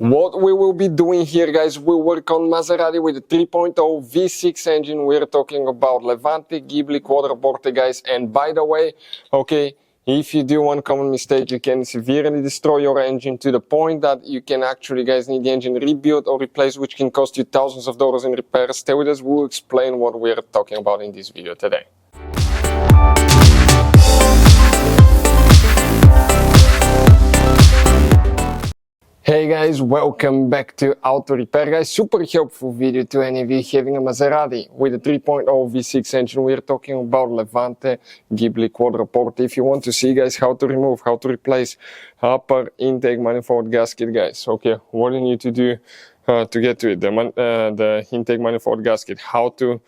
What we will be doing here, guys, we work on Maserati with a 3.0 V6 engine. We're talking about Levante Ghibli Quattroporte, guys. And by the way, okay, if you do one common mistake, you can severely destroy your engine to the point that you can actually, guys, need the engine rebuilt or replaced, which can cost you thousands of dollars in repairs. Stay with us, we'll explain what we're talking about in this video today. Hey guys, welcome back to Auto Repair, guys. Super helpful video to any of you having a Maserati with a 3.0 V6 engine. We're talking about Levante Ghibli Quattroporte. If you want to see, guys, how to remove, how to replace upper intake manifold gasket, guys, okay, what you need to do to get to it, the intake manifold gasket, how to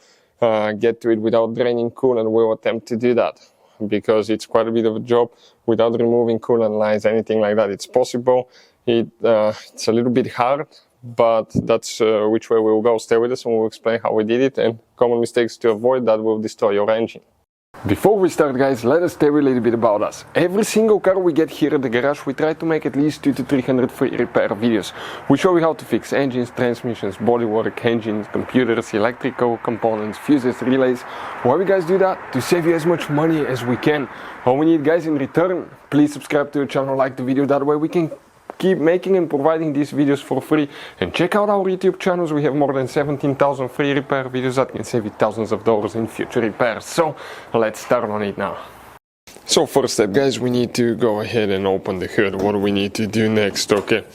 get to it without draining coolant. We'll attempt to do that because it's quite a bit of a job without removing coolant lines, anything like that. It's possible. It's a little bit hard, but that's which way we'll go. Stay with us and we'll explain how we did it and common mistakes to avoid that will destroy your engine. Before we start, guys, let us tell you a little bit about us. Every single car we get here at the garage, we try to make at least 200 to 300 free repair videos. We show you how to fix engines, transmissions, bodywork, engines, computers, electrical components, fuses, relays. Why we guys do that? To save you as much money as we can. All we need, guys, in return, please subscribe to the channel, like the video, that way we can keep making and providing these videos for free. And check out our YouTube channels. We have more than 17,000 free repair videos that can save you thousands of dollars in future repairs. So let's start on it now. So first step, guys, we need to go ahead and open the hood. What do we need to do next? Okay,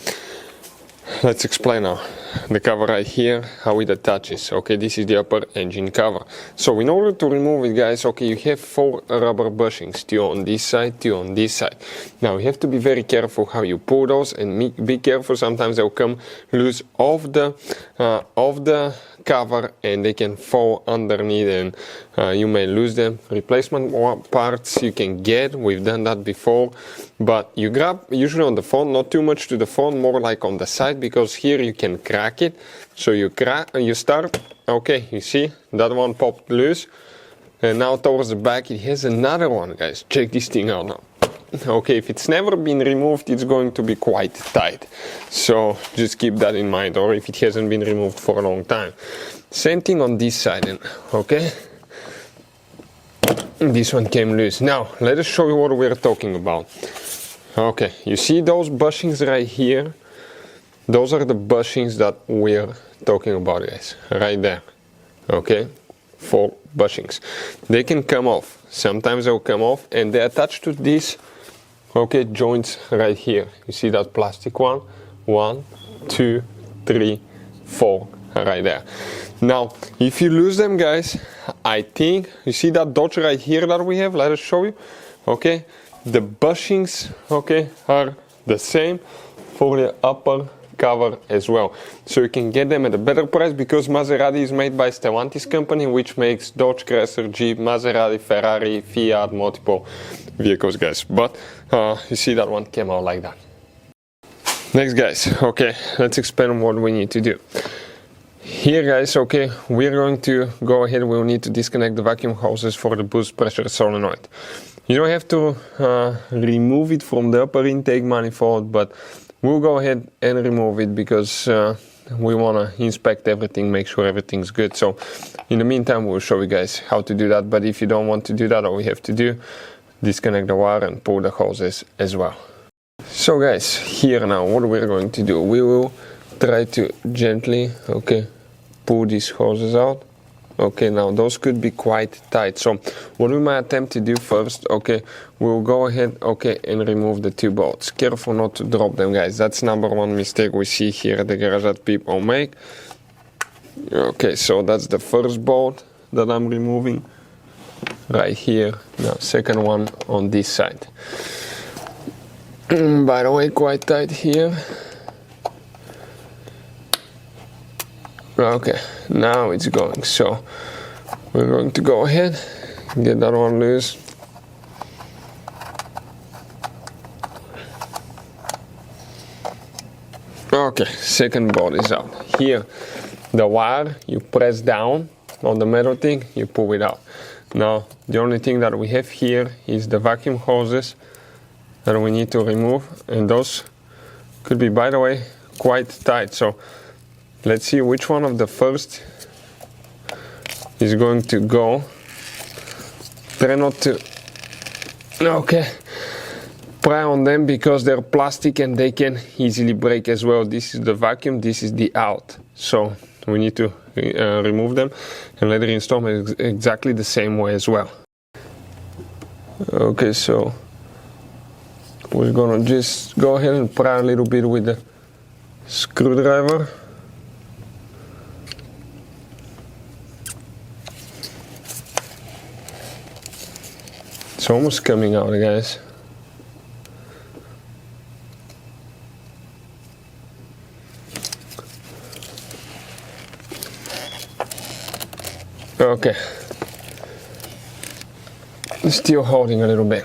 let's explain now. The cover right here, how it attaches. Okay, this is the upper engine cover. So in order to remove it, guys, okay, you have 4 rubber bushings, 2 on this side, 2 on this side. Now you have to be very careful how you pull those, and be careful, sometimes they'll come loose off the cover and they can fall underneath and you may lose them. Replacement parts you can get, we've done that before, but you grab usually on the front, not too much to the front, more like on the side, because here you can crack it. So you start, okay, you see that one popped loose, and now towards the back it has another one, guys. Check this thing out now. Okay, if it's never been removed, it's going to be quite tight, so just keep that in mind, or if it hasn't been removed for a long time. Same thing on this side, and okay, this one came loose. Now let us show you what we're talking about. Okay, you see those bushings right here? Those are the bushings that we're talking about, guys, right there. Okay, 4 bushings. They can come off. Sometimes they'll come off, and they attach to these, okay, joints right here. You see that plastic one? 1, 2, 3, 4 right there. Now, if you lose them, guys, I think you see that dodge right here that we have. Let us show you. Okay, the bushings, okay, are the same for the upper cover as well, so you can get them at a better price, because Maserati is made by Stellantis company, which makes Dodge, Chrysler, Jeep, Maserati, Ferrari, Fiat, multiple vehicles, guys. But you see that one came out like that. Next, guys, okay, let's explain what we need to do here, guys. Okay, we're going to go ahead, we'll need to disconnect the vacuum hoses for the boost pressure solenoid. You don't have to remove it from the upper intake manifold, but we'll go ahead and remove it because we want to inspect everything, make sure everything's good. So in the meantime, we'll show you guys how to do that. But if you don't want to do that, all we have to do, disconnect the wire and pull the hoses as well. So guys, here now, what we're going to do, we will try to gently, okay, pull these hoses out. Okay, now those could be quite tight, so what we might attempt to do first, okay, we'll go ahead, okay, and remove the 2 bolts. Careful not to drop them, guys. That's number 1 mistake we see here at the garage that people make. Okay, so that's the first bolt that I'm removing right here. Now second one on this side. By the way, quite tight here. Okay, now it's going, so we're going to go ahead, get that one loose. Okay, second bolt is out. Here, the wire, you press down on the metal thing, you pull it out. Now, the only thing that we have here is the vacuum hoses that we need to remove, and those could be, by the way, quite tight. So let's see which one of the first is going to go. Try not to, okay, pry on them because they're plastic and they can easily break as well. This is the vacuum, this is the out. So we need to remove them and later install them exactly the same way as well. Okay, so we're gonna just go ahead and pry a little bit with the screwdriver. It's almost coming out, guys. Okay. Still holding a little bit.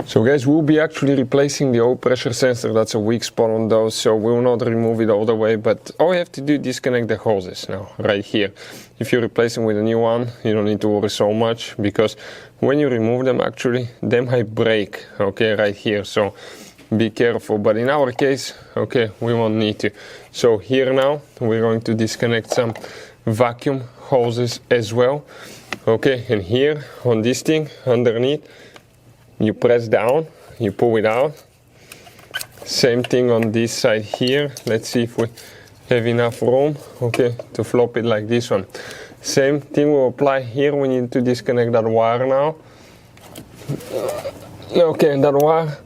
So guys, we'll be actually replacing the old pressure sensor. That's a weak spot on those, so we will not remove it all the way, but all we have to do is disconnect the hoses now, right here. If you replace them with a new one, you don't need to worry so much, because when you remove them, actually, they might break, okay, right here, so be careful. But in our case, okay, we won't need to. So here now, we're going to disconnect some vacuum hoses as well, okay, and here on this thing underneath, you press down, you pull it out. Same thing on this side here. Let's see if we have enough room, okay, to flop it like this one. Same thing will apply here. We need to disconnect that wire now. Okay, that wire.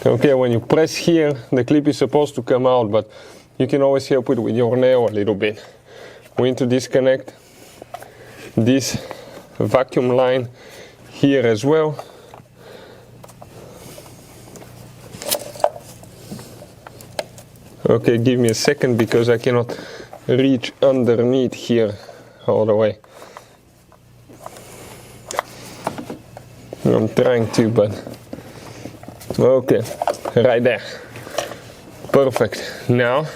Okay, when you press here, the clip is supposed to come out, but you can always help it with your nail a little bit. We need to disconnect this vacuum line here as well. Okay, give me a second because I cannot reach underneath here all the way. I'm trying to, but okay, right there. Perfect. Now,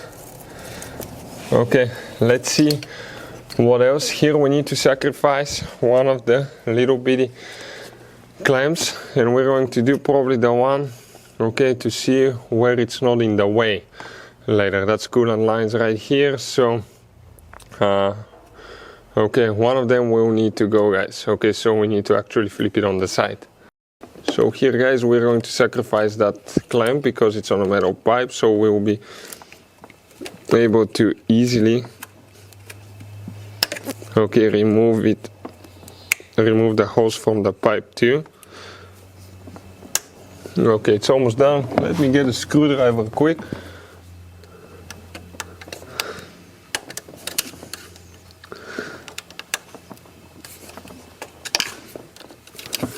okay, let's see what else. Here we need to sacrifice one of the little bitty clamps, and we're going to do probably the one, okay, to see where it's not in the way later. That's coolant lines right here. So okay, one of them will need to go, guys. Okay, so we need to actually flip it on the side. So here, guys, we're going to sacrifice that clamp because it's on a metal pipe, so we will be able to easily, okay, remove the hose from the pipe too. Okay, it's almost done. Let me get a screwdriver quick.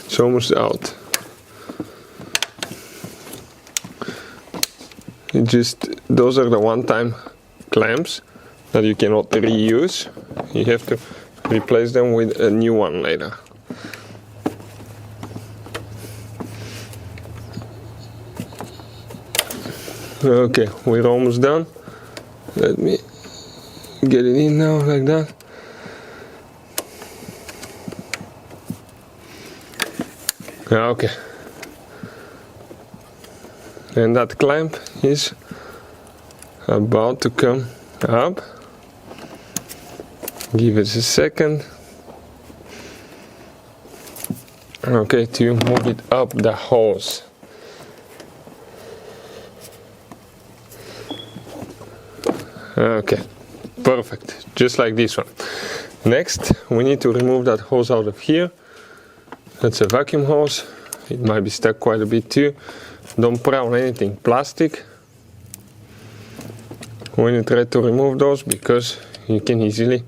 It's almost out. Those are the one-time clamps that you cannot reuse. You have to replace them with a new one later. Okay, we're almost done. Let me get it in now, like that. Okay. And that clamp is about to come up. Give it a second. Okay, to move it up the hose. Okay, perfect, just like this one. Next, we need to remove that hose out of here. That's a vacuum hose. It might be stuck quite a bit too. Don't pry on anything plastic when you try to remove those, because you can easily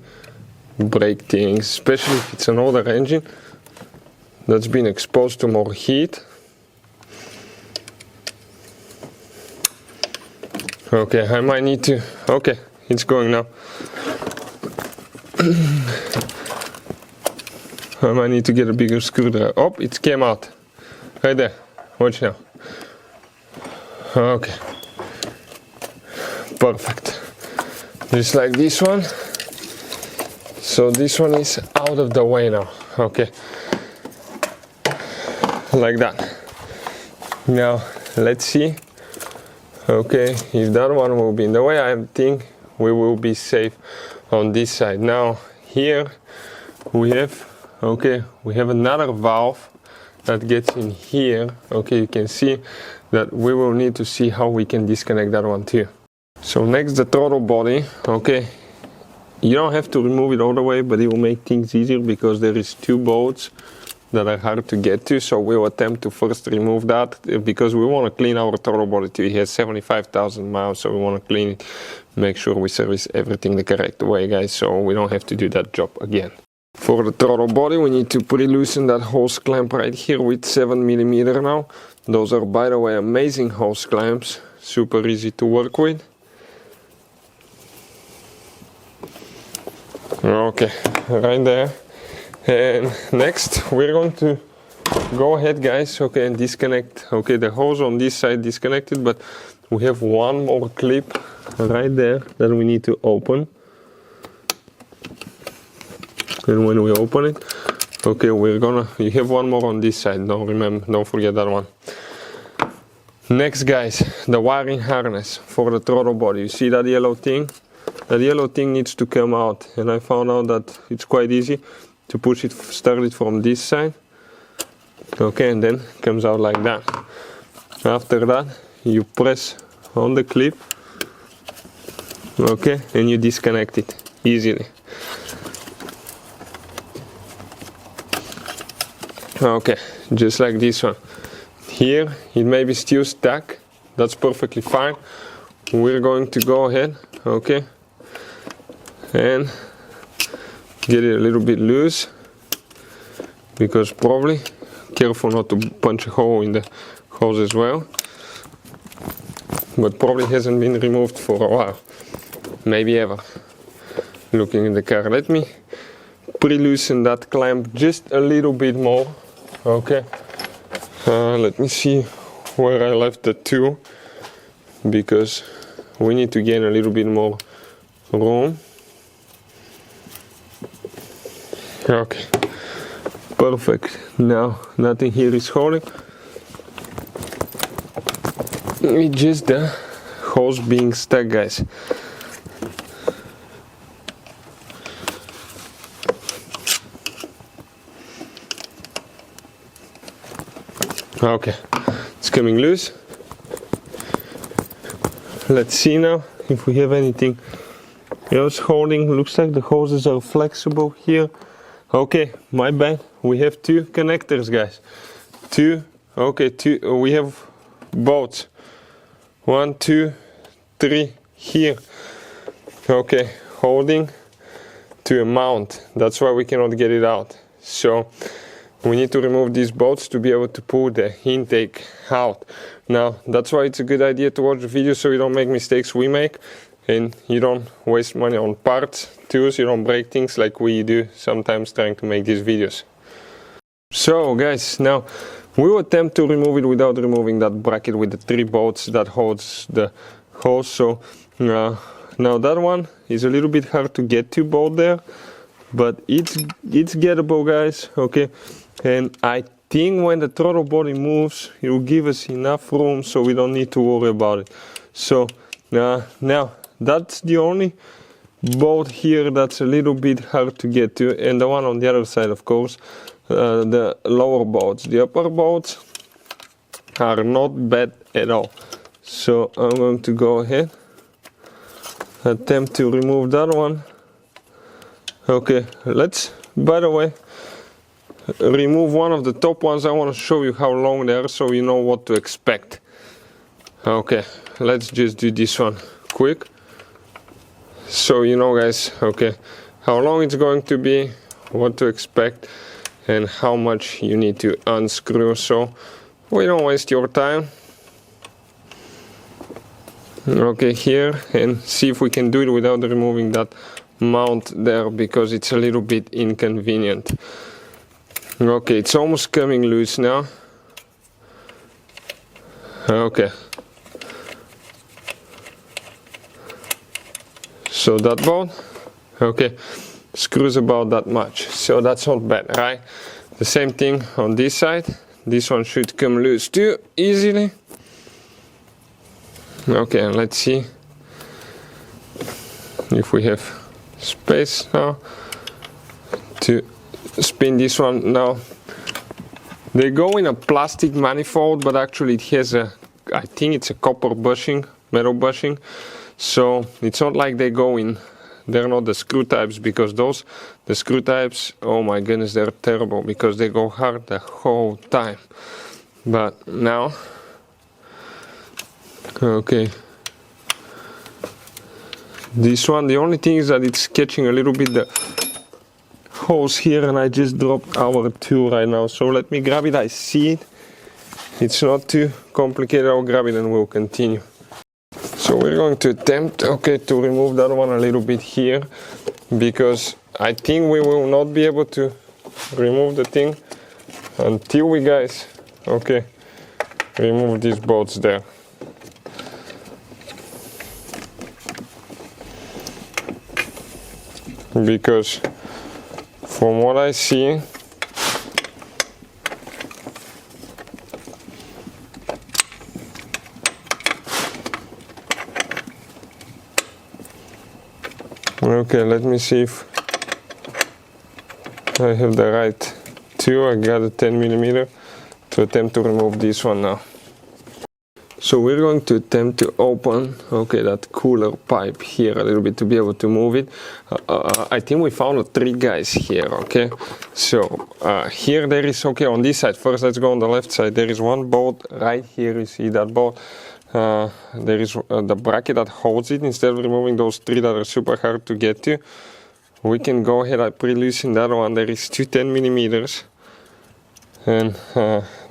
break things, especially if it's an older engine that's been exposed to more heat. Okay, I might need to, okay, it's going now. I might need to get a bigger screwdriver. Oh, it came out. Right there. Watch now. Okay. Perfect. Just like this one. So this one is out of the way now. Okay. Like that. Now, let's see. Okay, if that one will be in the way, I think we will be safe on this side. Now here we have, okay, we have another valve that gets in here. Okay, you can see that we will need to see how we can disconnect that one too. So next, the throttle body. Okay, you don't have to remove it all the way, but it will make things easier because there is two bolts that are hard to get to. So we'll attempt to first remove that because we want to clean our throttle body too. It has 75,000 miles, so we want to clean it, make sure we service everything the correct way, guys, so we don't have to do that job again. For the throttle body, we need to pre-loosen that hose clamp right here with 7mm now. Those are, by the way, amazing hose clamps, super easy to work with. Okay, right there. And next we're going to go ahead, guys, okay, and disconnect. Okay, the hose on this side disconnected, but we have one more clip right there that we need to open. And when we open it, okay, you have one more on this side, don't forget that one. Next, guys, the wiring harness for the throttle body. You see that yellow thing? That yellow thing needs to come out, and I found out that it's quite easy to push it, start it from this side, okay, and then comes out like that. After that, you press on the clip, okay, and you disconnect it easily. Okay, just like this one. Here it may be still stuck, that's perfectly fine. We're going to go ahead, okay, and get it a little bit loose, because probably, careful not to punch a hole in the hose as well, but probably hasn't been removed for a while, maybe ever. Looking in the car, let me pre-loosen that clamp just a little bit more, okay. Let me see where I left the two, because we need to gain a little bit more room. Okay, perfect. Now nothing here is holding. It's just the hose being stuck, guys. Okay, it's coming loose. Let's see now if we have anything else holding. Looks like the hoses are flexible here. Okay, my bad. We have two connectors, guys. Two. We have bolts. 1, 2, 3 here. Okay, holding to a mount. That's why we cannot get it out. So we need to remove these bolts to be able to pull the intake out. Now, that's why it's a good idea to watch the video so you don't make mistakes we make, and you don't waste money on parts, tools, you don't break things like we do sometimes trying to make these videos. So, guys, now we will attempt to remove it without removing that bracket with the 3 bolts that holds the hose. So, now that one is a little bit hard to get to bolt there, but it's gettable, guys, okay. And I think when the throttle body moves, it will give us enough room so we don't need to worry about it. So now that's the only bolt here that's a little bit hard to get to, and the one on the other side, of course, the lower bolts. The upper bolts are not bad at all. So I'm going to go ahead, attempt to remove that one. Okay, let's, by the way, remove one of the top ones. I want to show you how long they are so you know what to expect. Okay, let's just do this one quick so you know, guys, okay, how long it's going to be, what to expect, and how much you need to unscrew so we don't waste your time. Okay, here, and see if we can do it without removing that mount there, because it's a little bit inconvenient. Okay, it's almost coming loose now. Okay. So that bolt, okay, screws about that much. So that's not bad, right? The same thing on this side. This one should come loose too, easily. Okay, let's see if we have space now to spin this one. Now they go in a plastic manifold, but actually it has a, I think it's a copper bushing, metal bushing, so it's not like they go in, they're not the screw types, because those, the screw types, oh my goodness, they're terrible because they go hard the whole time. But now, okay, this one, the only thing is that it's catching a little bit the hose here, and I just dropped our tool right now, so let me grab it. I see it, it's not too complicated. I'll grab it and we'll continue. So we're going to attempt, okay, to remove that one a little bit here, because I think we will not be able to remove the thing until we guys, okay, remove these bolts there. Because from what I see, okay, let me see if I have the right tool. I got a 10mm to attempt to remove this one now. So we're going to attempt to open, okay, that cooler pipe here a little bit to be able to move it. I think we found 3 guys here, okay. So here there is, okay, on this side, first let's go on the left side. There is one bolt right here, you see that bolt. There is the bracket that holds it. Instead of removing those 3 that are super hard to get to, we can go ahead and pre-loosen that one. There is 2 10mm, and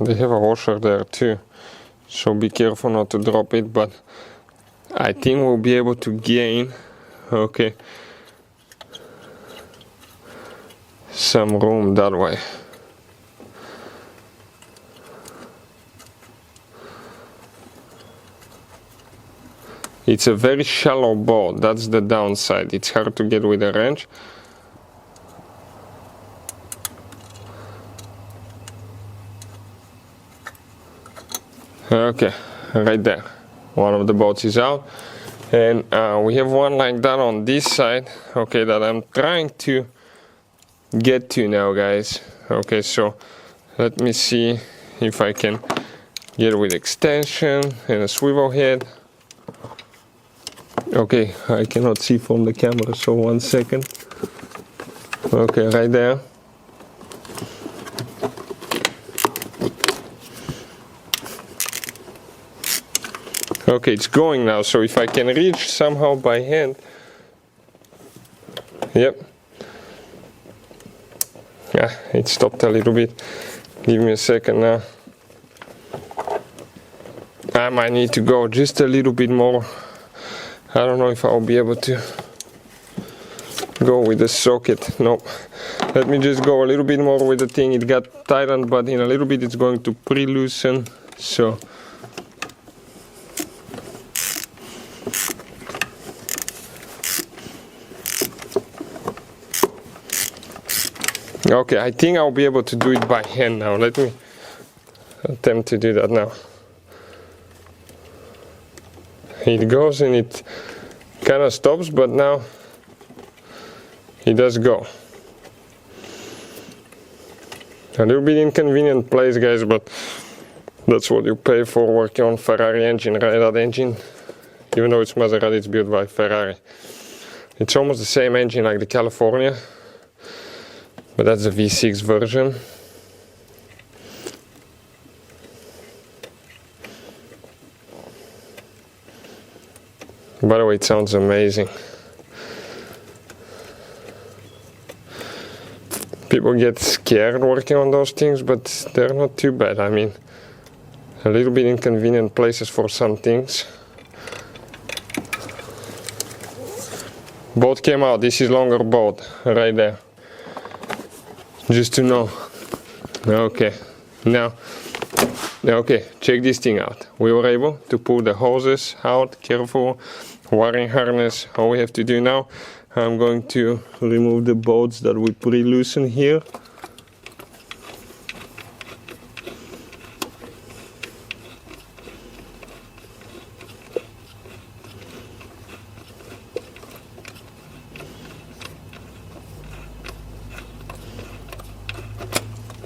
they have a washer there too. So be careful not to drop it, but I think we'll be able to gain, okay, some room that way. It's a very shallow bolt, that's the downside. It's hard to get with a wrench. Okay, right there. One of the bolts is out. And we have one like that on this side, okay, that I'm trying to get to now, guys. Okay, so let me see if I can get it with extension and a swivel head. Okay, I cannot see from the camera, so 1 second. Okay, right there. Okay, it's going now, so if I can reach somehow by hand. Yep. Yeah, it stopped a little bit. Give me a second now. I might need to go just a little bit more. I don't know if I'll be able to go with the socket. Nope. Let me just go a little bit more with the thing. It got tightened, but in a little bit it's going to pre-loosen. So okay, I think I'll be able to do it by hand now. Let me attempt to do that now. It goes and it kind of stops, but now it does go. A little bit inconvenient place, guys, but that's what you pay for working on Ferrari engine, right? That engine, even though it's Maserati, it's built by Ferrari. It's almost the same engine like the California, but that's the V6 version. By the way, it sounds amazing. People get scared working on those things, but they're not too bad. I mean, a little bit inconvenient places for some things. Bolt came out. This is longer bolt right there. Just to know. Okay, now, okay, check this thing out. We were able to pull the hoses out, careful, wiring harness. All we have to do now, I'm going to remove the bolts that we pre-loosen here.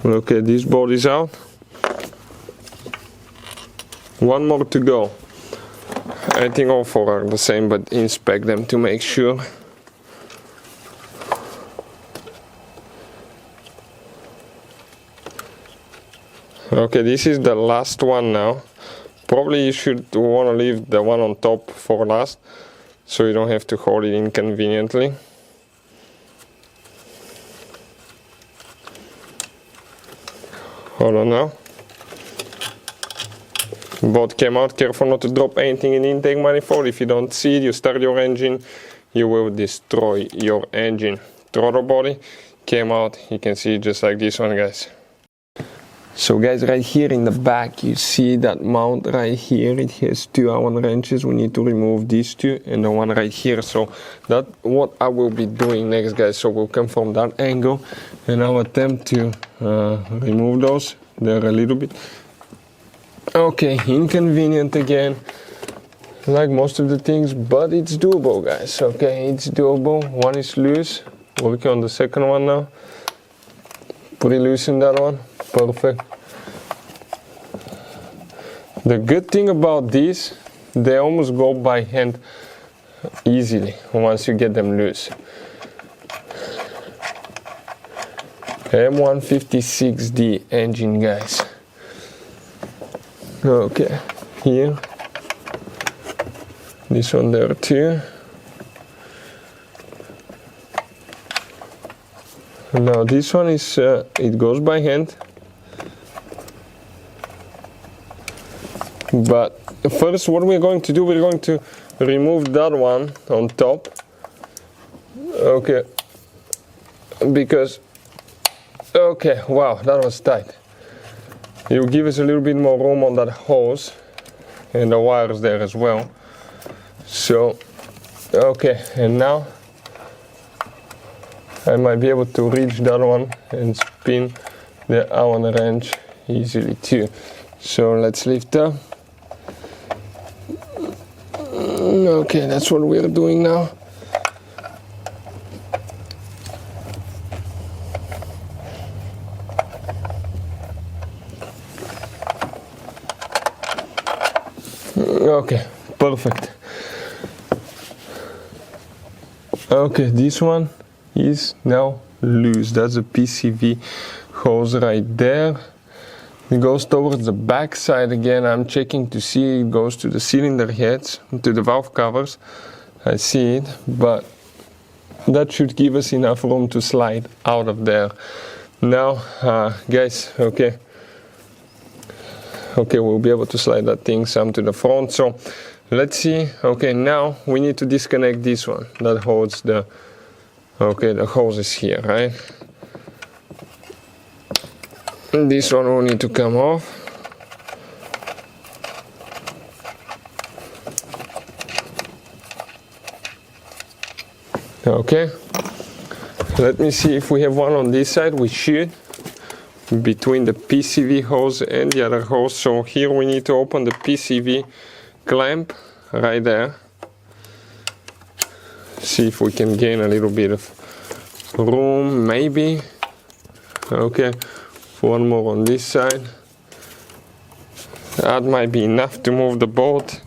Okay, this bolt is out. One more to go. I think all four are the same, but inspect them to make sure. Okay, this is the last one now. Probably you should want to leave the one on top for last, so you don't have to hold it inconveniently. Hold on now. Bolt came out. Careful not to drop anything in the intake manifold. If you don't see it, you start your engine, you will destroy your engine. Throttle body came out. You can see it just like this one, guys. So guys, right here in the back you see that mount right here. It has two Allen wrenches. We need to remove these two and the one right here. So that's what I will be doing next, guys. So we'll come from that angle and I'll attempt to remove those. They're a little bit okay, inconvenient again, like most of the things, but it's doable, guys. Okay, it's doable. One is loose. Working on the second one now. Pre-loosen that one. Perfect. The good thing about these, they almost go by hand easily once you get them loose. M156D engine, guys. Okay, here, this one there too. Now this one is, it goes by hand. But first what we're going to do, we're going to remove that one on top. Okay, because, okay, wow, that was tight. It will give us a little bit more room on that hose and the wires there as well. So, okay, and now I might be able to reach that one and spin the Allen wrench easily too. So let's lift up. Okay, that's what we're doing now. Okay, perfect. Okay, this one is now loose. That's a PCV hose right there. It goes towards the back side again. I'm checking to see it goes to the cylinder heads, to the valve covers. I see it, but that should give us enough room to slide out of there. Now, guys, okay, we'll be able to slide that thing some to the front. So let's see. Okay, now we need to disconnect this one that holds the, okay, the hose is here, right? This one will need to come off. Okay, let me see if we have one on this side. We should, between the PCV hose and the other hose. So here we need to open the PCV clamp right there. See if we can gain a little bit of room, maybe. Okay, one more on this side. That might be enough to move the bolt.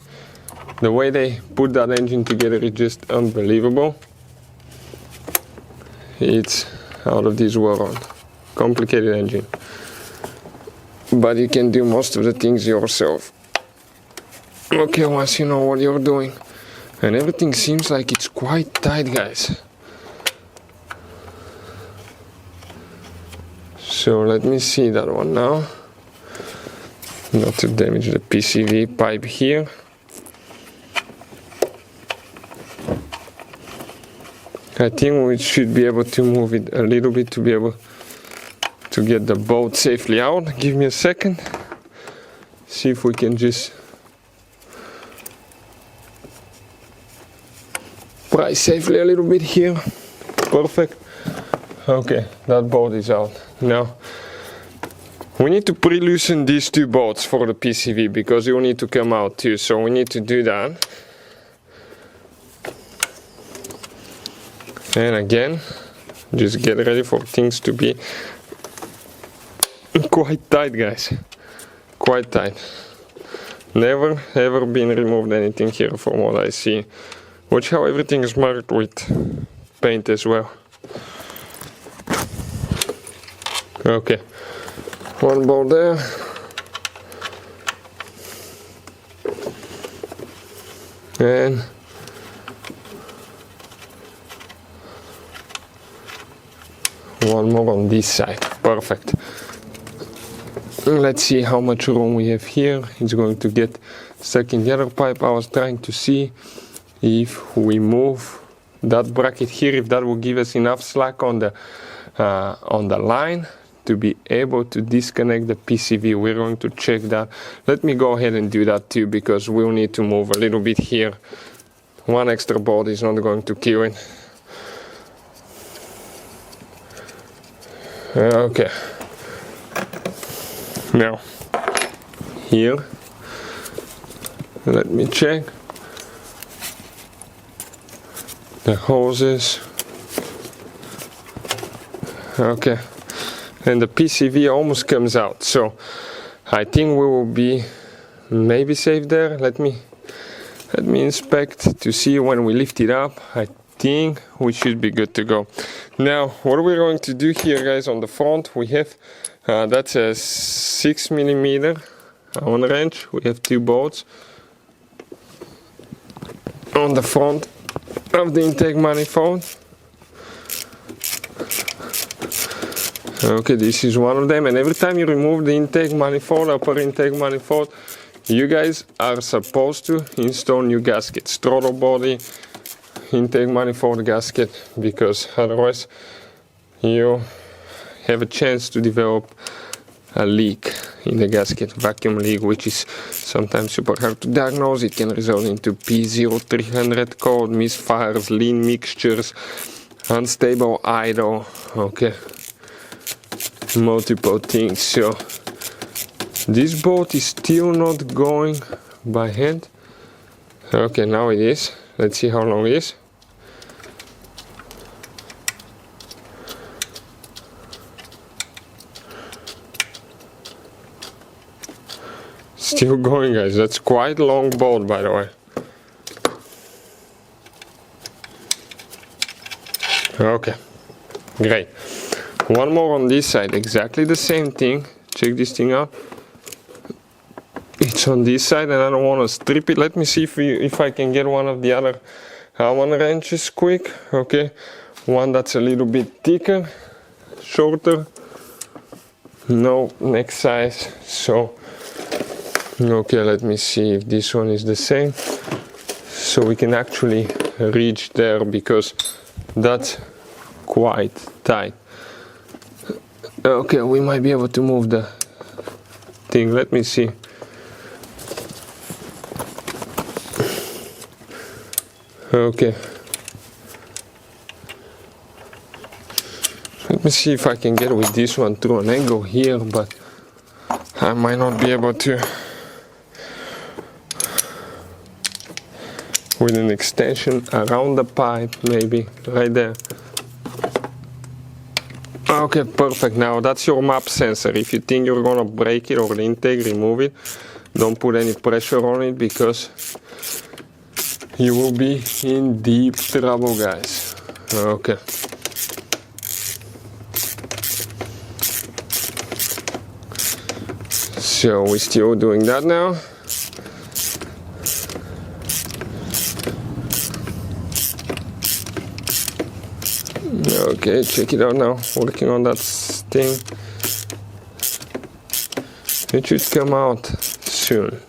The way they put that engine together is just unbelievable. It's out of this world. Complicated engine. But you can do most of the things yourself. Okay, once you know what you're doing. And everything seems like it's quite tight, guys. So let me see that one now. Not to damage the PCV pipe here. I think we should be able to move it a little bit to be able to get the bolt safely out. Give me a second. See if we can just pry safely a little bit here. Perfect. Okay, that bolt is out. Now we need to pre-loosen these two bolts for the PCV because it will need to come out too. So we need to do that. And again, just get ready for things to be Quite tight, guys. Quite tight. Never ever been removed anything here from what I see. Watch how everything is marked with paint as well. Okay, one bolt there. And one more on this side. Perfect. Let's see how much room we have here. It's going to get stuck in the other pipe. I was trying to see if we move that bracket here, if that will give us enough slack on the line to be able to disconnect the PCV. We're going to check that. Let me go ahead and do that too, because we'll need to move a little bit here. One extra bolt is not going to kill it. Okay. Now, here, let me check the hoses. Okay, and the PCV almost comes out, so I think we will be maybe safe there. Let me inspect to see when we lift it up. I think we should be good to go. Now, what we're going to do here, guys, on the front, we have that's a 6mm Allen wrench. We have 2 bolts on the front of the intake manifold. Okay, this is one of them, and every time you remove the intake manifold, upper intake manifold, you guys are supposed to install new gaskets, throttle body, intake manifold gasket, because otherwise you have a chance to develop a leak in the gasket, vacuum leak, which is sometimes super hard to diagnose. It can result into P0300 code, misfires, lean mixtures, unstable idle, okay, multiple things. So this bolt is still not going by hand. Okay, now it is. Let's see how long it is. Still going, guys. That's quite a long bolt, by the way. Okay, great. One more on this side, exactly the same thing. Check this thing out. It's on this side, and I don't want to strip it. Let me see if I can get one of the other Allen wrenches quick. Okay, one that's a little bit thicker, shorter, no neck size. So okay, let me see if this one is the same, so we can actually reach there, because that's quite tight. Okay, we might be able to move the thing. Let me see. Okay. Let me see if I can get with this one through an angle here, but I might not be able to. With an extension around the pipe, maybe right there. Okay, perfect. Now that's your map sensor. If you think you're gonna break it or the intake, remove it. Don't put any pressure on it, because you will be in deep trouble, guys. Okay. So we're still doing that now. Okay, check it out now. Working on that thing. It should come out soon.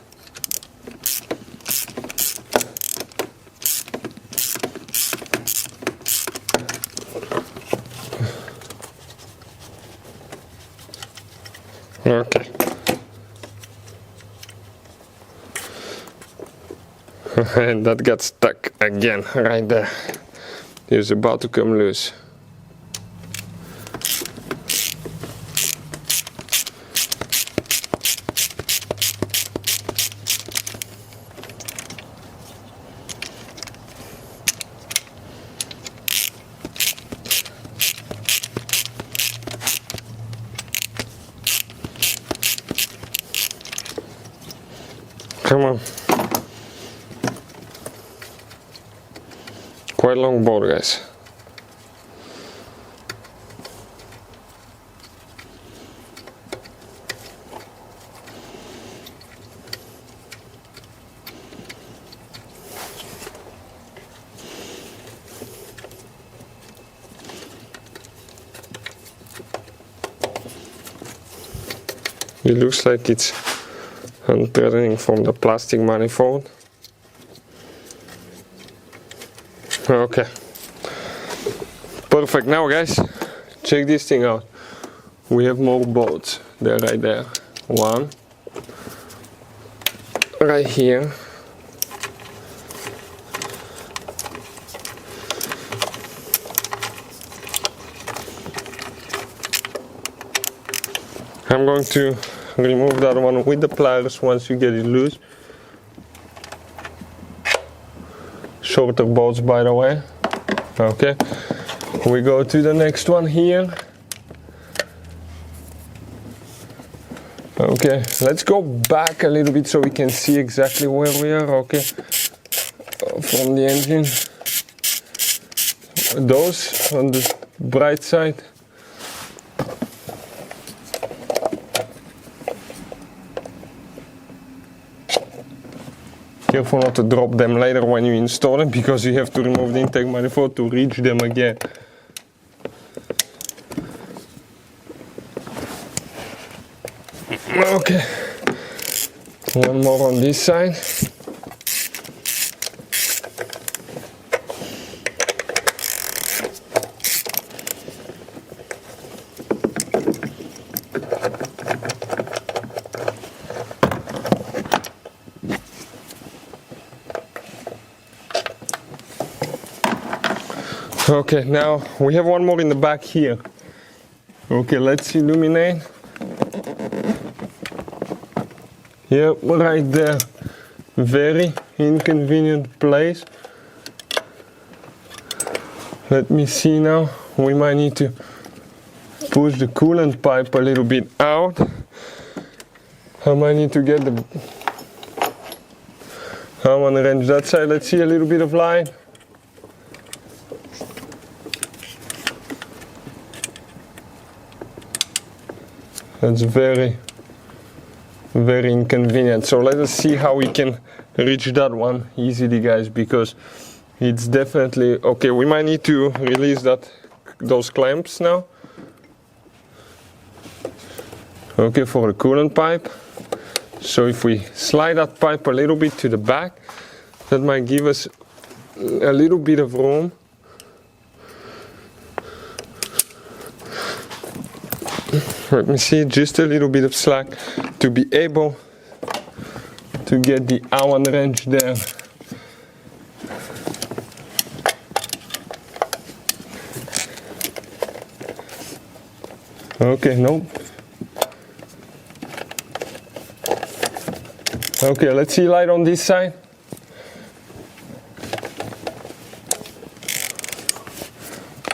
Okay. And that got stuck again right there. It's about to come loose. Come on. Quite long bolt, guys. It looks like it's unthreading from the plastic manifold. Okay, perfect. Now guys, check this thing out. We have more bolts. They're right there. One right here. I'm going to remove that one with the pliers once you get it loose. Shorter bolts, by the way. Okay, we go to the next one here. Okay, let's go back a little bit so we can see exactly where we are. Okay, from the engine. Those on the bright side. Careful not to drop them later when you install them, because you have to remove the intake manifold to reach them again. Okay, one more on this side. Okay, now we have one more in the back here. Okay, let's illuminate. Yep, right there. Very inconvenient place. Let me see now. We might need to push the coolant pipe a little bit out. I might need to get the... I'm on the wrench that side. Let's see a little bit of light. That's very inconvenient. So let us see how we can reach that one easily, guys, because it's definitely okay. We might need to release those clamps now. Okay, for the coolant pipe. So if we slide that pipe a little bit to the back, that might give us a little bit of room. Let me see, just a little bit of slack to be able to get the Allen wrench there. Okay, nope. Okay, let's see light on this side.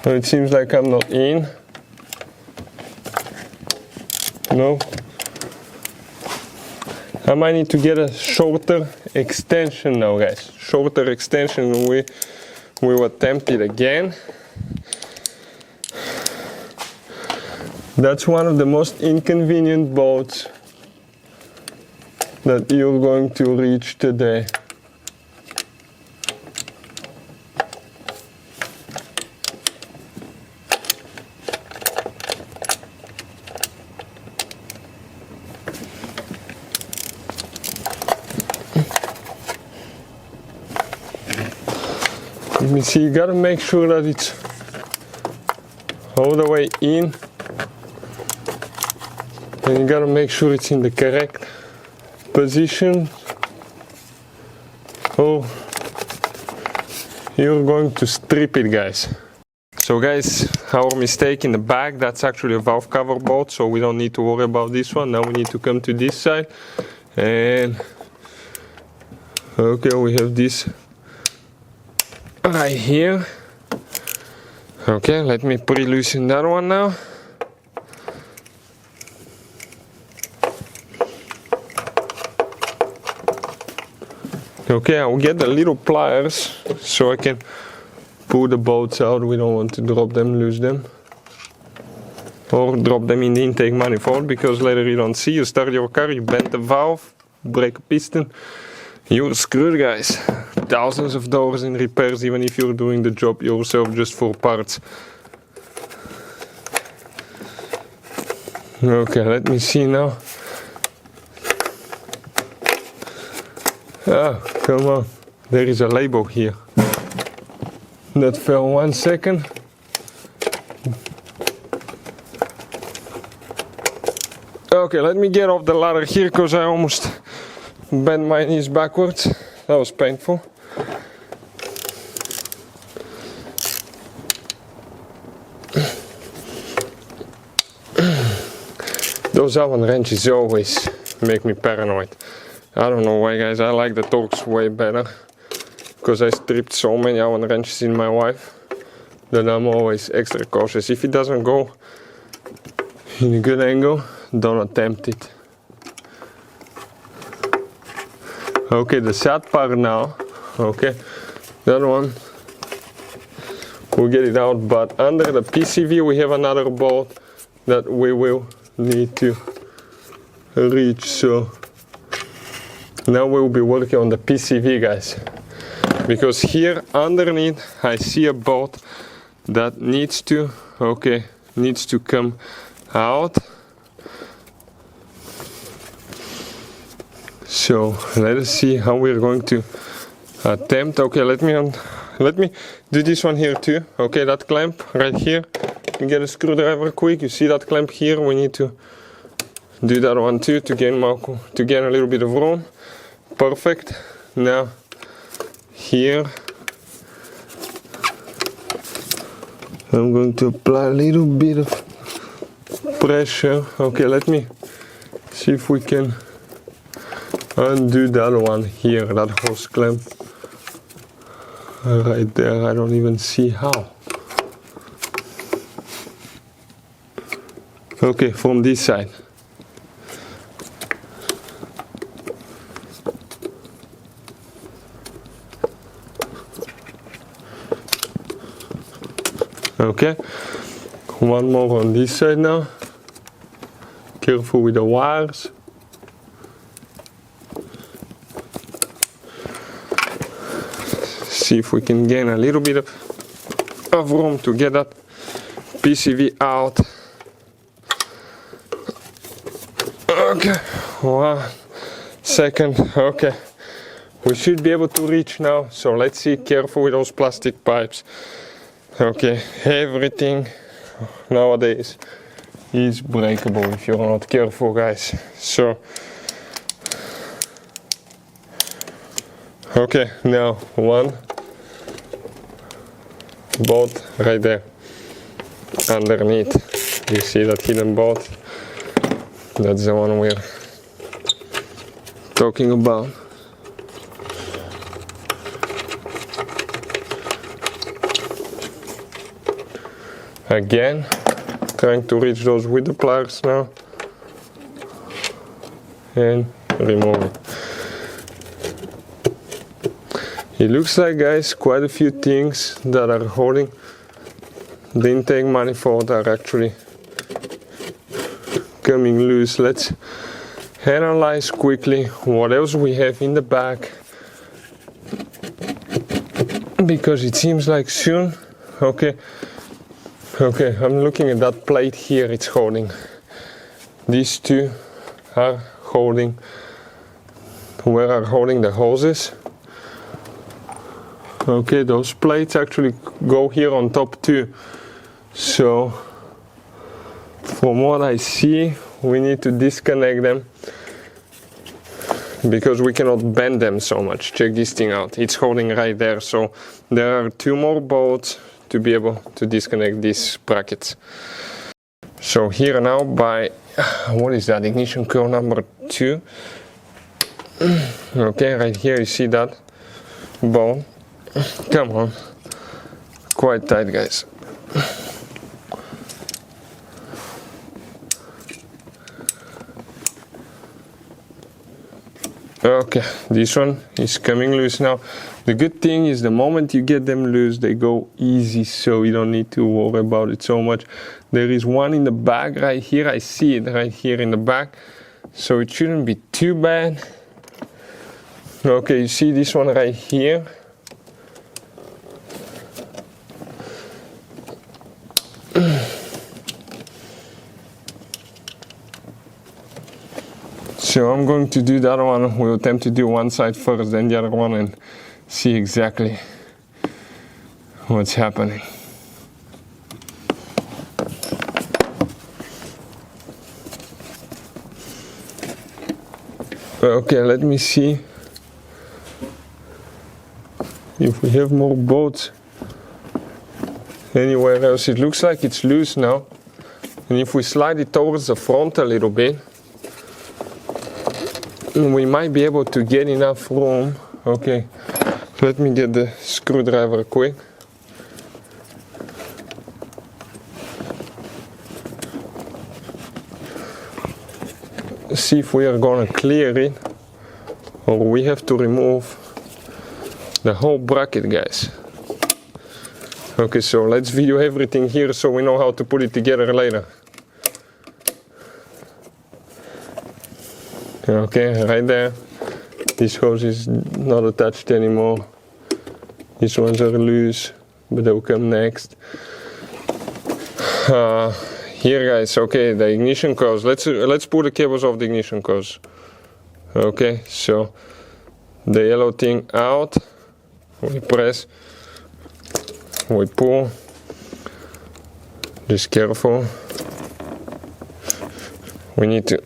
It seems like I'm not in. No. I might need to get a shorter extension now, guys. Shorter extension. We will attempt it again. That's one of the most inconvenient bolts that you're going to reach today. Let me see, you gotta make sure that it's all the way in, and you gotta make sure it's in the correct position, or you're going to strip it, guys. So guys, our mistake in the back, that's actually a valve cover bolt, so we don't need to worry about this one. Now we need to come to this side, and okay, we have this right here. Okay, let me pre-loosen that one now. Okay, I'll get the little pliers so I can pull the bolts out. We don't want to drop them, lose them. Or drop them in the intake manifold, because later you don't see, you start your car, you bend the valve, break a piston, you're screwed, guys. Thousands of dollars in repairs, even if you're doing the job yourself just for parts. Okay, let me see now. Oh, come on. There is a label here. That fell 1 second. Okay, let me get off the ladder here, because I almost bent my knees backwards. That was painful. Those Allen wrenches always make me paranoid. I don't know why, guys. I like the Torx way better, because I stripped so many Allen wrenches in my life that I'm always extra cautious. If it doesn't go in a good angle, don't attempt it. Okay, the sad part now. Okay, that one, we'll get it out, but under the PCV we have another bolt that we will need to reach. So now we'll be working on the PCV, guys, because here underneath I see a bolt that needs to come out. So let us see how we're going to attempt. Okay, let me do this one here too. Okay, that clamp right here, you get a screwdriver quick. You see that clamp here? We need to do that one too to gain a little bit of room. Perfect. Now here I'm going to apply a little bit of pressure. Okay, let me see if we can undo that one here, that hose clamp right there. I don't even see how. Okay, from this side. Okay, one more on this side now. Careful with the wires. See if we can gain a little bit of room to get that PCV out. Okay, 1 second. Okay, we should be able to reach now. So let's see, careful with those plastic pipes. Okay, everything nowadays is breakable if you're not careful, guys. So okay, now one bolt right there underneath. You see that hidden bolt? That's the one we're talking about. Again, trying to reach those with the pliers now and remove it. It looks like, guys, quite a few things that are holding the intake manifold are actually coming loose. Let's analyze quickly what else we have in the back, because it seems like soon. Okay, I'm looking at that plate here. It's holding. These two are holding. Where are holding the hoses? Okay, those plates actually go here on top too. So from what I see, we need to disconnect them because we cannot bend them so much. Check this thing out. It's holding right there. So there are 2 more bolts to be able to disconnect these brackets. So here now by, what is that, ignition coil number 2. Okay, right here you see that bone. Come on, quite tight, guys. Okay. Okay, this one is coming loose now. The good thing is the moment you get them loose, they go easy, so you don't need to worry about it so much. There is one in the back right here. I see it right here in the back, so it shouldn't be too bad. Okay, you see this one right here. So I'm going to do the other one. We'll attempt to do one side first, then the other one, and see exactly what's happening. Okay, let me see if we have more bolts anywhere else. It looks like it's loose now. And if we slide it towards the front a little bit, we might be able to get enough room. Okay, let me get the screwdriver quick. See if we are gonna clear it, or we have to remove the whole bracket, guys. Okay, so let's video everything here so we know how to put it together later. Okay, right there. This hose is not attached anymore. These ones are loose, but they'll come next. Here, guys. Okay, the ignition coils. Let's pull the cables off the ignition coils. Okay, so the yellow thing out. We press. We pull. Just careful. We need to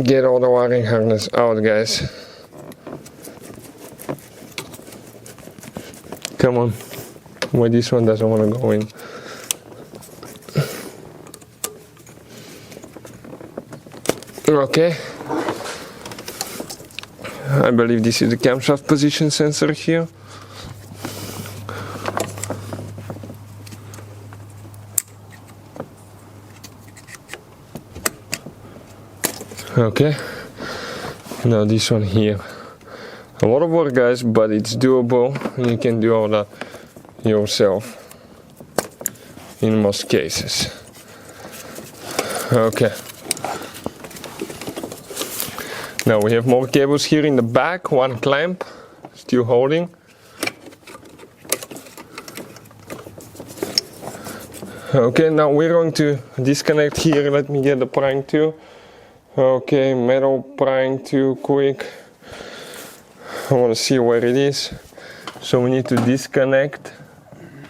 get all the wiring harness out, guys. Come on. Why this one doesn't want to go in? Okay. I believe this is the camshaft position sensor here. Okay, now this one here. A lot of work, guys, but it's doable, and you can do all that yourself in most cases. Okay, now we have more cables here in the back, one clamp still holding. Okay, now we're going to disconnect here. Let me get the prying tool. Okay, metal prying tool quick. I want to see where it is. So we need to disconnect.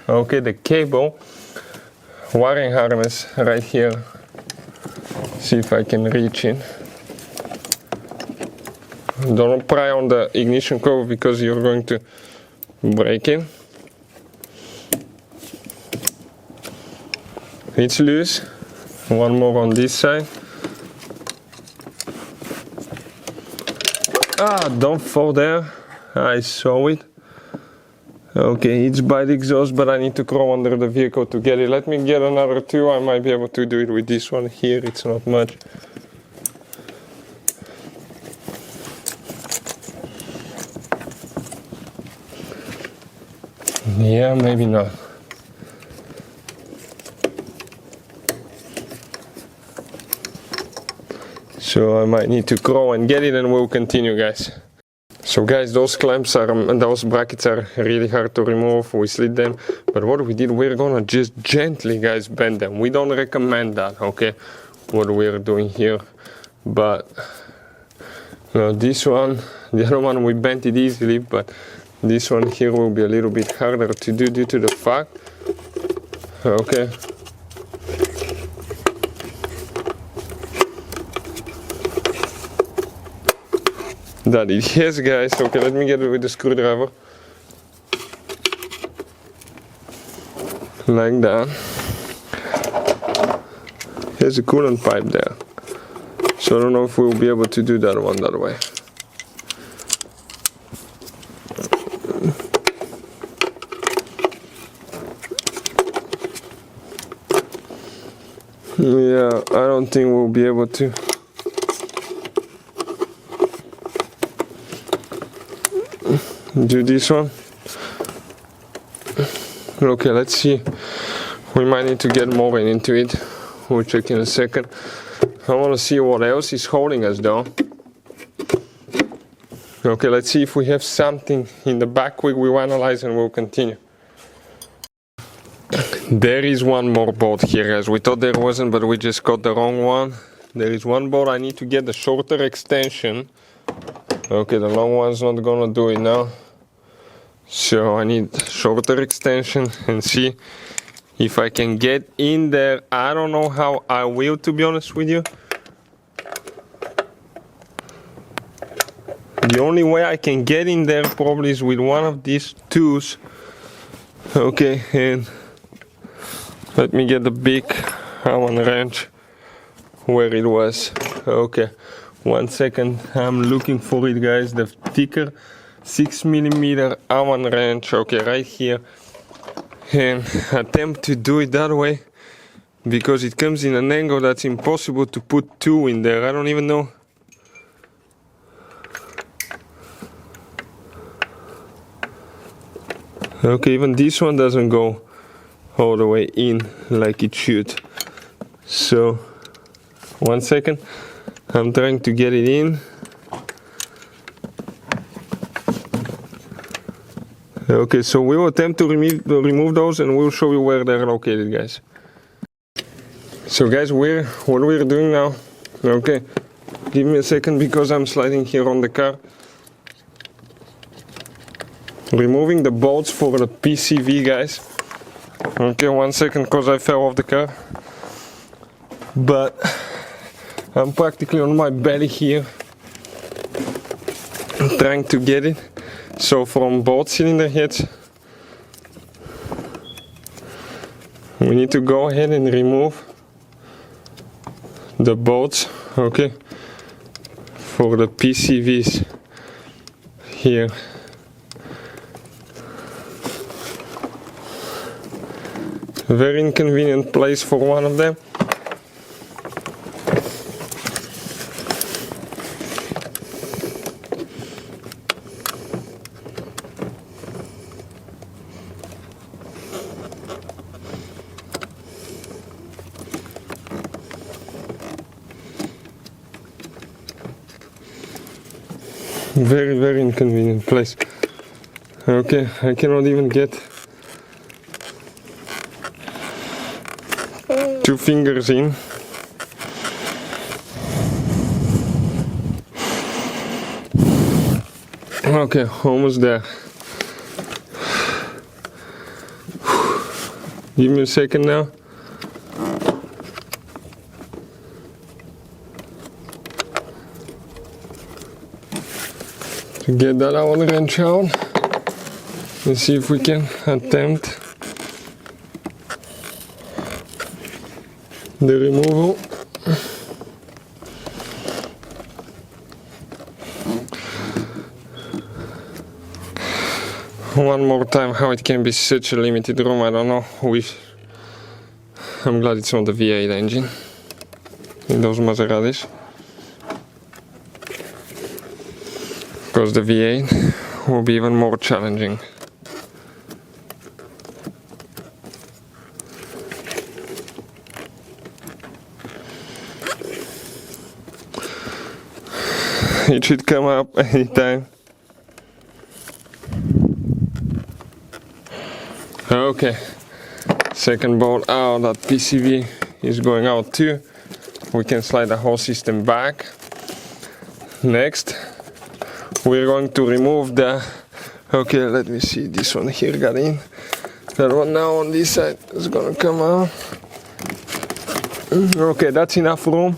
Okay, the cable, wiring harness right here. See if I can reach it. Don't pry on the ignition coil because you're going to break it. It's loose. One more on this side. Ah, don't fall there. I saw it. Okay, it's by the exhaust, but I need to crawl under the vehicle to get it. Let me get another two. I might be able to do it with this one here. It's not much. Yeah, maybe not. So I might need to crawl and get it, and we'll continue, guys. So guys, those clamps are, those brackets are really hard to remove. We slid them, but what we did, we're gonna just gently, guys, bend them. We don't recommend that, okay, what we're doing here. But this one, the other one, we bent it easily, but this one here will be a little bit harder to do due to the fact, okay, that it is, guys. Okay, let me get it with the screwdriver. Like that. There's a coolant pipe there. So I don't know if we'll be able to do that one that way. Yeah, I don't think we'll be able to. do this one. Okay, let's see. We might need to get more into it. We'll check in a second. I want to see what else is holding us though. Okay, let's see if we have something in the back. We will analyze and we'll continue. There is one more bolt here, guys. We thought there wasn't, but we just got the wrong one. There is one bolt. I need to get the shorter extension. Okay, the long one's not gonna do it now. So I need shorter extension and see if I can get in there. I don't know how I will, to be honest with you. The only way I can get in there probably is with one of these tools. Okay, and let me get the big Allen wrench where it was. Okay, 1 second. I'm looking for it, guys. The thicker 6mm Allen wrench. Okay, right here. And attempt to do it that way because it comes in an angle that's impossible to put two in there. I don't even know. Okay, even this one doesn't go all the way in like it should. So 1 second, I'm trying to get it in. Okay, so we will attempt to remove those and we'll show you where they're located, guys. So guys, what we're doing now, okay, give me a second because I'm sliding here on the car. Removing the bolts for the PCV, guys. Okay, 1 second because I fell off the car. But I'm practically on my belly here, trying to get it. So from both cylinder heads, we need to go ahead and remove the bolts, okay, for the PCVs here. Very inconvenient place for one of them. Very, very inconvenient place. Okay, I cannot even get 2 fingers in. Okay, almost there. Give me a second now. To get that Allen wrench out. Let's see if we can attempt the removal. One more time, how it can be such a limited room, I don't know. I'm glad it's not the V8 engine in those Maseratis, because the V8 will be even more challenging. It should come up anytime. Okay, second bolt out, that PCV is going out too. We can slide the whole system back. Next, we're going to remove the, okay, let me see, this one here got in. That one now on this side is gonna come out. Okay, that's enough room,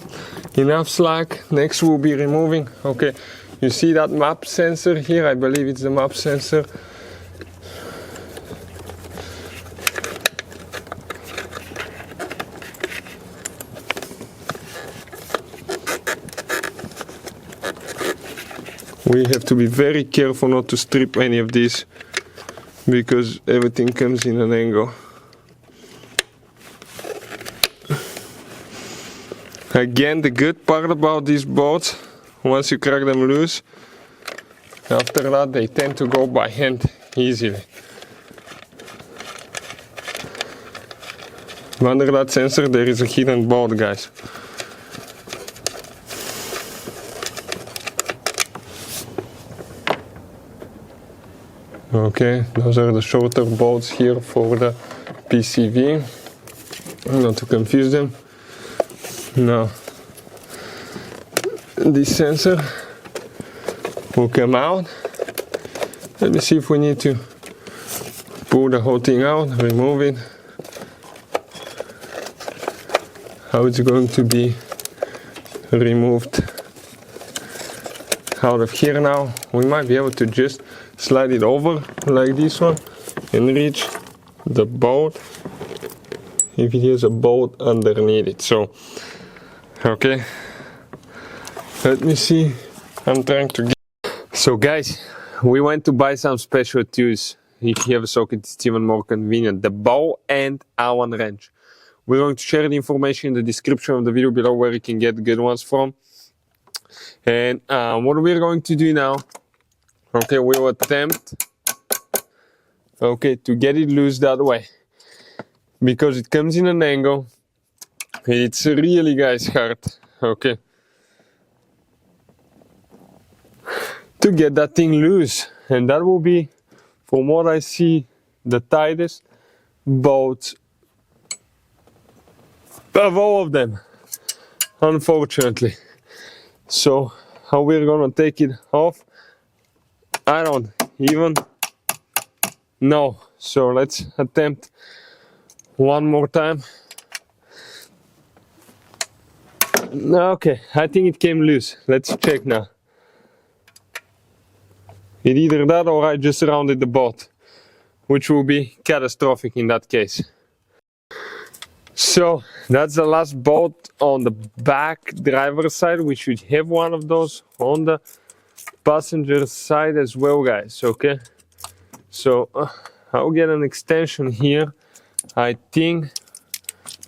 enough slack. Next we'll be removing, okay, you see that map sensor here? I believe it's the map sensor. We have to be very careful not to strip any of this because everything comes in an angle. Again, the good part about these bolts, once you crack them loose, After that, they tend to go by hand easily. Under that sensor, there is a hidden bolt, guys. Okay, those are the shorter bolts here for the PCV. Not to confuse them. Now, this sensor will come out. Let me see if we need to pull the whole thing out, remove it. How it's going to be removed out of here now. We might be able to just slide it over like this one and reach the bolt if it has a bolt underneath it. So, okay, let me see. I'm trying to get. So guys, we went to buy some special tools. If you have a socket, it's even more convenient. The bow and Allen wrench. We're going to share the information in the description of the video below where you can get good ones from. And what we're going to do now, okay, we will attempt, okay, to get it loose that way. Because it comes in an angle. It's really, guys, hard, okay, to get that thing loose. And that will be, from what I see, the tightest bolt of all of them, unfortunately. So how we're gonna take it off, I don't even know. So let's attempt one more time. Okay, I think it came loose. Let's check now. It either that or I just rounded the bolt, which will be catastrophic in that case. So that's the last bolt on the back driver's side. We should have one of those on the passenger side as well, guys. Okay, so I'll get an extension here, I think.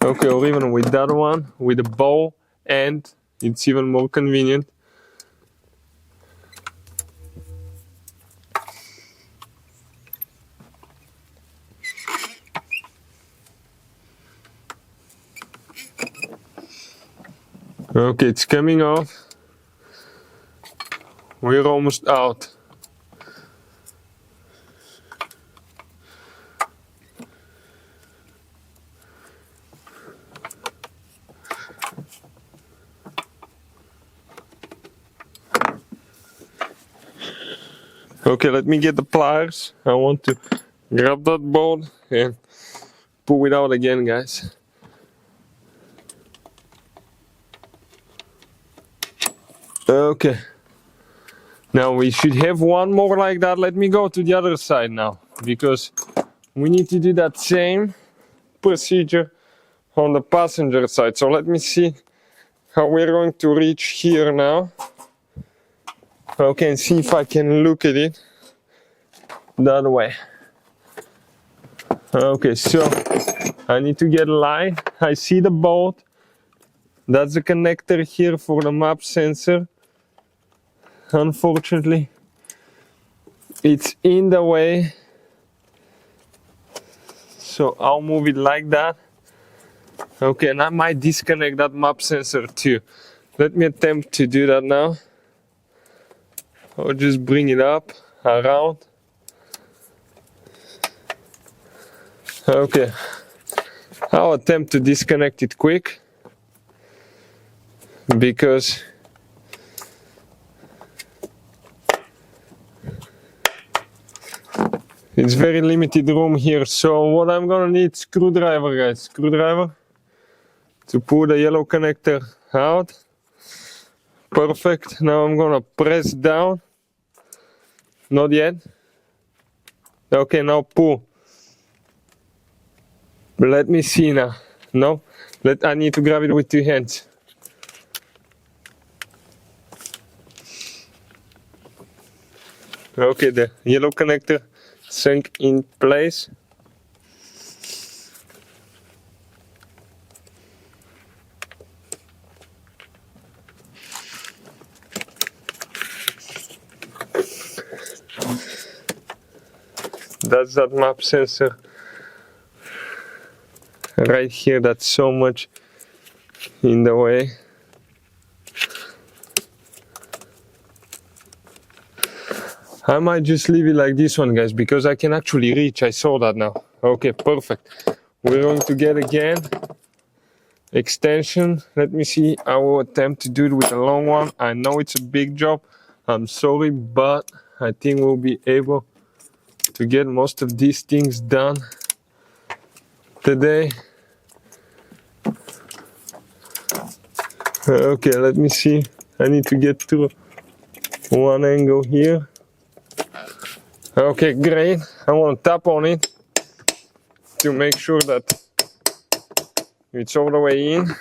Okay, or even with that one, with a bow, and it's even more convenient. Okay, it's coming off. We're almost out. Okay, let me get the pliers. I want to grab that bolt and pull it out again, guys. Okay, now we should have one more like that. Let me go to the other side now, because we need to do that same procedure on the passenger side. So let me see how we're going to reach here now. Okay, and see if I can look at it that way. Okay, so I need to get a line. I see the bolt. That's the connector here for the map sensor. Unfortunately, it's in the way, so I'll move it like that. Okay, and I might disconnect that map sensor too. Let me attempt to do that now. I'll just bring it up, around. Okay, I'll attempt to disconnect it quick, because it's very limited room here. So what I'm gonna need, screwdriver, guys, screwdriver, to pull the yellow connector out. Perfect. Now I'm gonna press down. Not yet. Okay, now pull. Let me see now. No, I need to grab it with 2 hands. Okay, the yellow connector sunk in place. That's that map sensor right here that's so much in the way. I might just leave it like this one, guys, because I can actually reach. I saw that now. Okay, perfect. We're going to get again extension. Let me see. I will attempt to do it with a long one. I know it's a big job. I'm sorry, but I think we'll be able to get most of these things done today. Okay, let me see. I need to get to one angle here. Okay, great. I want to tap on it to make sure that it's all the way in.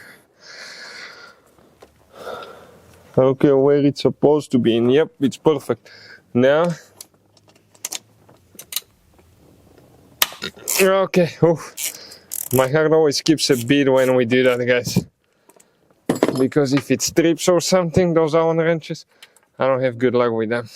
Okay, where it's supposed to be in. Yep, it's perfect. Now, okay. Oh, my heart always skips a beat when we do that, guys. Because if it strips or something, those Allen wrenches, I don't have good luck with them.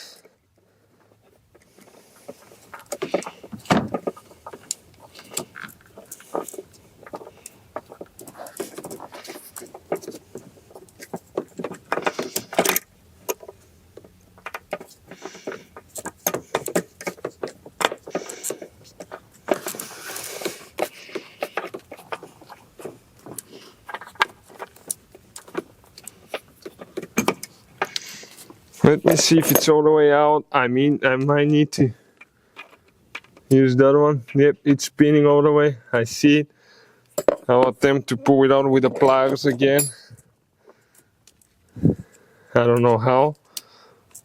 Let me see if it's all the way out. I mean, I might need to use that one. Yep, it's spinning all the way. I see it. I'll attempt to pull it out with the pliers again. I don't know how,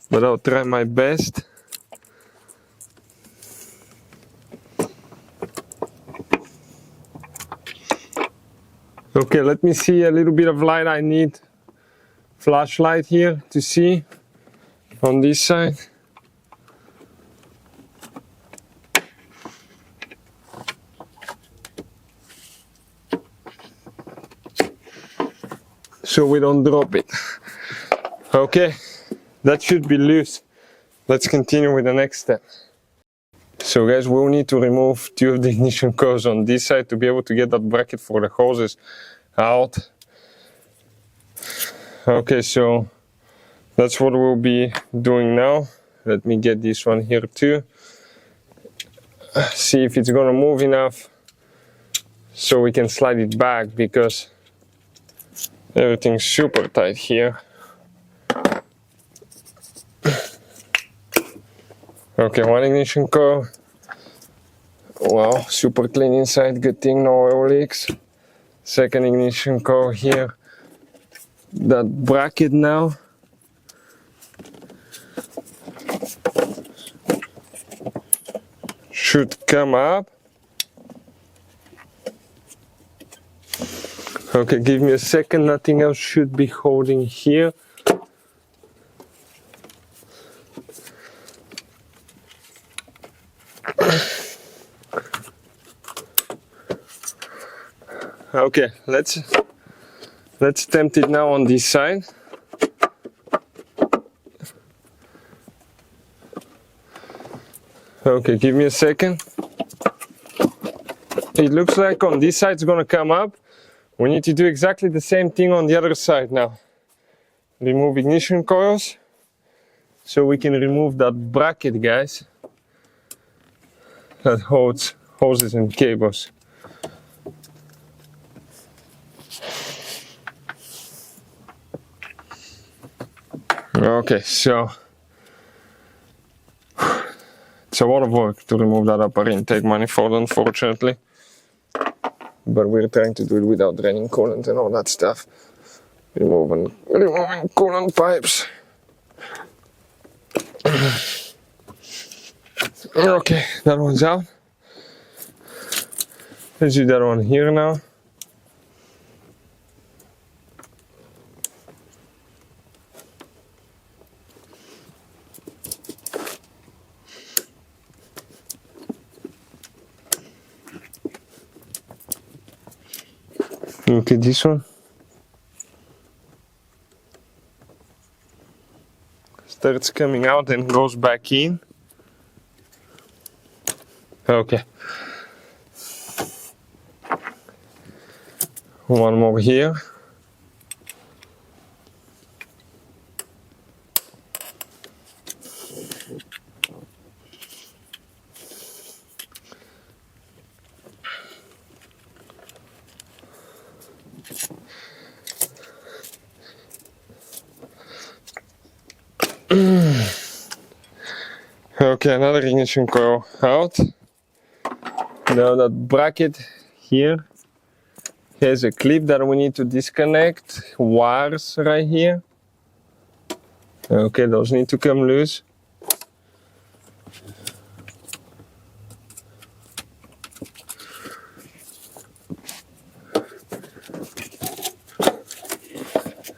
but I'll try my best. Okay, let me see a little bit of light. I need flashlight here to see on this side. So we don't drop it. Okay, that should be loose. Let's continue with the next step. So guys, we'll need to remove two of the ignition coils on this side to be able to get that bracket for the hoses out. Okay, so that's what we'll be doing now. Let me get this one here too. See if it's gonna move enough so we can slide it back, because everything's super tight here. Okay, one ignition coil. Wow, super clean inside, good thing, no oil leaks. Second ignition coil here. That bracket now. Should come up. Okay, give me a second, nothing else should be holding here. Okay, let's attempt it now on this side. Okay, give me a second. It looks like on this side it's gonna come up. We need to do exactly the same thing on the other side now. Remove ignition coils so we can remove that bracket, guys, that holds hoses and cables. Okay, so it's a lot of work to remove that upper intake manifold, unfortunately. But we're trying to do it without draining coolant and all that stuff. Removing coolant pipes. Okay, that one's out. Let's do that one here now. Okay, this one starts coming out and goes back in. Okay. One more here. Okay, another ignition coil out. Now that bracket here has a clip that we need to disconnect. Wires right here. Okay, those need to come loose.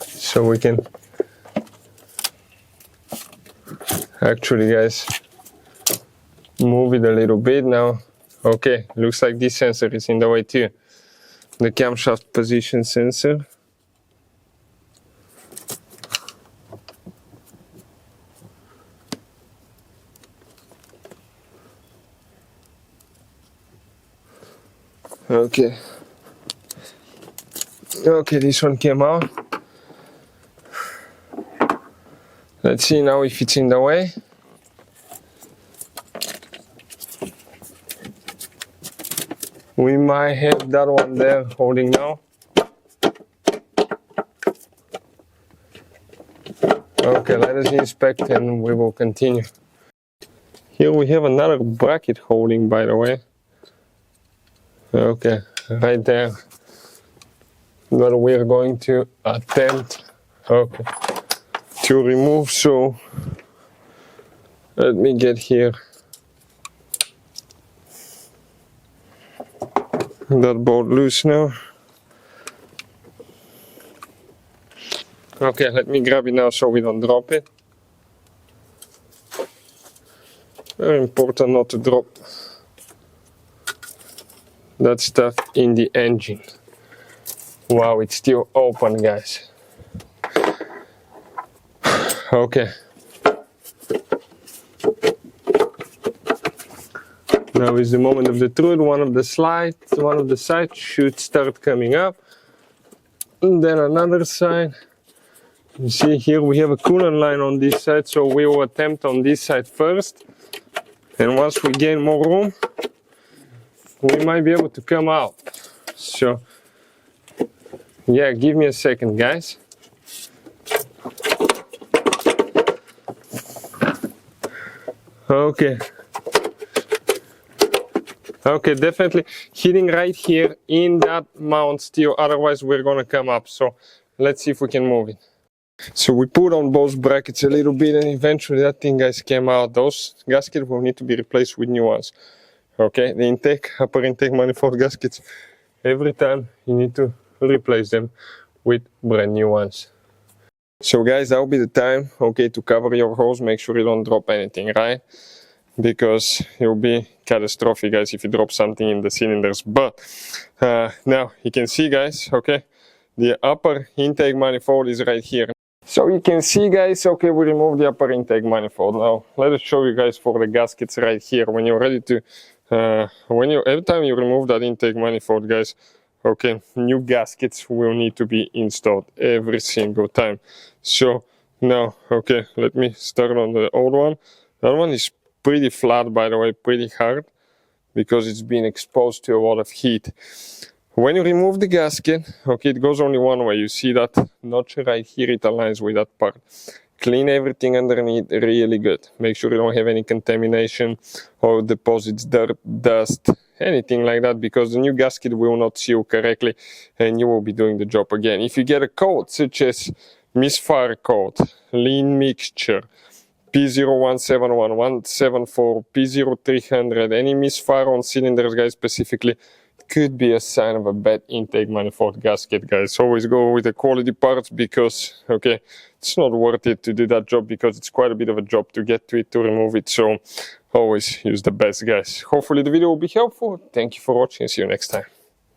So we can actually, guys, move it a little bit now. Okay, looks like this sensor is in the way too. The camshaft position sensor. Okay. Okay, this one came out. Let's see now if it's in the way. We might have that one there holding now. Okay, let us inspect and we will continue. Here we have another bracket holding, by the way. Okay, right there. But we're going to attempt to remove. So let me get here. That bolt loose now. Okay, let me grab it now so we don't drop it. Very important not to drop that stuff in the engine. Wow, it's still open, guys. Okay. Now is the moment of the truth. One of the sides should start coming up. And then another side. You see here we have a coolant line on this side, so we will attempt on this side first. And once we gain more room, we might be able to come out. So, yeah, give me a second, guys. Okay. Okay, definitely hitting right here in that mount steel, otherwise we're gonna come up. So let's see if we can move it. So we put on both brackets a little bit and eventually that thing, guys, came out. Those gaskets will need to be replaced with new ones. Okay, the intake, upper intake manifold gaskets, every time you need to replace them with brand new ones. So guys, that will be the time, okay, to cover your hose. Make sure you don't drop anything, right? Because it will be catastrophic, guys, if you drop something in the cylinders. But now you can see, guys, okay, the upper intake manifold is right here. So you can see, guys, okay, we removed the upper intake manifold. Now let us show you guys for the gaskets right here. When you're ready to every time you remove that intake manifold, guys, okay, new gaskets will need to be installed every single time. So now, okay, let me start on the old one. That one is pretty flat, by the way, pretty hard, because it's been exposed to a lot of heat. When you remove the gasket, okay, it goes only one way. You see that notch right here, it aligns with that part. Clean everything underneath really good. Make sure you don't have any contamination or deposits, dirt, dust, anything like that, because the new gasket will not seal correctly and you will be doing the job again. If you get a code such as misfire code, lean mixture, P017174, P0300, any misfire on cylinders, guys, specifically, could be a sign of a bad intake manifold gasket, guys. Always go with the quality parts, because, okay, it's not worth it to do that job, because it's quite a bit of a job to get to it, to remove it. So always use the best, guys. Hopefully the video will be helpful. Thank you for watching. See you next time.